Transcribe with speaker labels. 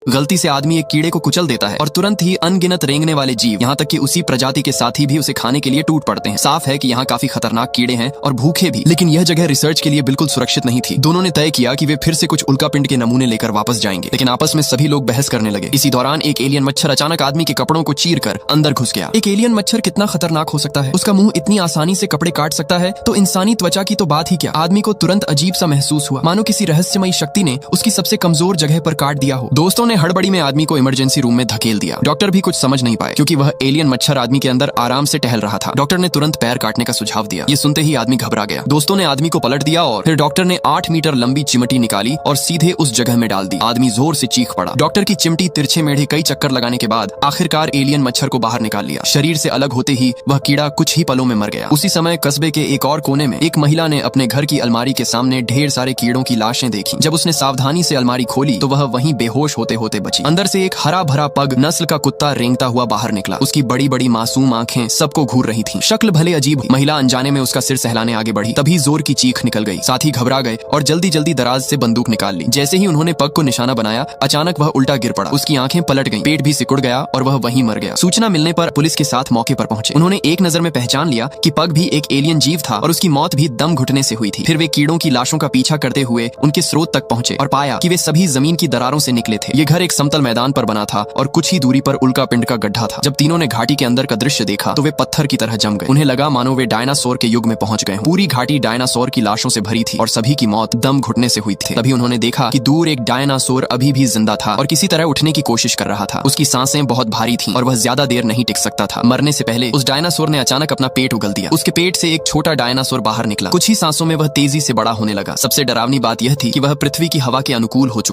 Speaker 1: गलती से आदमी एक कीड़े को कुचल देता है और तुरंत ही अनगिनत रेंगने वाले जीव, यहाँ तक कि उसी प्रजाति के साथी भी उसे खाने के लिए टूट पड़ते हैं। साफ है कि यहाँ काफी खतरनाक कीड़े हैं और भूखे भी, लेकिन यह जगह रिसर्च के लिए बिल्कुल सुरक्षित नहीं थी। दोनों ने तय किया कि वे फिर से कुछ उल्कापिंड के नमूने लेकर वापस जाएंगे, लेकिन आपस में सभी लोग बहस करने लगे। इसी दौरान एक एलियन मच्छर अचानक आदमी के कपड़ों को चीर कर अंदर घुस गया। एक एलियन मच्छर कितना खतरनाक हो सकता है? उसका मुंह इतनी आसानी से कपड़े काट सकता है तो इंसानी त्वचा की तो बात ही क्या। आदमी को तुरंत अजीब सा महसूस हुआ, मानो किसी रहस्यमयी शक्ति ने उसकी सबसे कमजोर जगह पर काट दिया हो। दोस्तों ने हड़बड़ी में आदमी को इमरजेंसी रूम में धकेल दिया। डॉक्टर भी कुछ समझ नहीं पाए क्योंकि वह एलियन मच्छर आदमी के अंदर आराम से टहल रहा था। डॉक्टर ने तुरंत पैर काटने का सुझाव दिया। ये सुनते ही आदमी घबरा गया। दोस्तों ने आदमी को पलट दिया और फिर डॉक्टर ने 8 मीटर लंबी चिमटी निकाली और सीधे उस जगह में डाल दी। आदमी जोर से चीख पड़ा। डॉक्टर की चिमटी तिरछे मेढ़े कई चक्कर लगाने के बाद आखिरकार एलियन मच्छर को बाहर निकाल लिया। शरीर से अलग होते ही वह कीड़ा कुछ ही पलों में मर गया। उसी समय कस्बे के एक और कोने में एक महिला ने अपने घर की अलमारी के सामने ढेर सारे कीड़ों की लाशें देखी। जब उसने सावधानी से अलमारी खोली तो वह वहीं बेहोश होते होते बची। अंदर से एक हरा भरा पग नस्ल का कुत्ता रेंगता हुआ बाहर निकला। उसकी बड़ी बड़ी मासूम आंखें सबको घूर रही थीं। शक्ल भले अजीब हुई। महिला अनजाने में उसका सिर सहलाने आगे बढ़ी, तभी जोर की चीख निकल गई। साथी घबरा गए और जल्दी जल्दी दराज से बंदूक निकाल ली। जैसे ही उन्होंने पग को निशाना बनाया, अचानक वह उल्टा गिर पड़ा। उसकी आंखें पलट गईं, पेट भी सिकुड़ गया और वह वहीं मर गया। सूचना मिलने पर पुलिस के साथ मौके पर पहुंचे। उन्होंने एक नजर में पहचान लिया कि पग भी एक एलियन जीव था और उसकी मौत भी दम घुटने से हुई थी। फिर वे कीड़ों की लाशों का पीछा करते हुए उनके स्रोत तक पहुंचे और पाया कि वे सभी जमीन की दरारों से निकले थे। ये घर एक समतल मैदान पर बना था और कुछ ही दूरी पर उल्कापिंड का गड्ढा था। जब तीनों ने घाटी के अंदर का दृश्य देखा तो वे पत्थर की तरह जम गए। उन्हें लगा मानो वे डायनासोर के युग में पहुंच गए। पूरी घाटी डायनासोर की लाशों से भरी थी और सभी की मौत दम घुटने से हुई थी। तभी उन्होंने देखा कि दूर एक डायनासोर अभी भी जिंदा था और किसी तरह उठने की कोशिश कर रहा था। उसकी सांसें बहुत भारी थीं और वह ज्यादा देर नहीं टिक सकता था। मरने से पहले उस डायनासोर ने अचानक अपना पेट उगल दिया। उसके पेट से एक छोटा डायनासोर बाहर निकला। कुछ ही सांसों में वह तेजी से बड़ा होने लगा। सबसे डरावनी बात यह थी कि वह पृथ्वी की हवा के अनुकूल हो चुका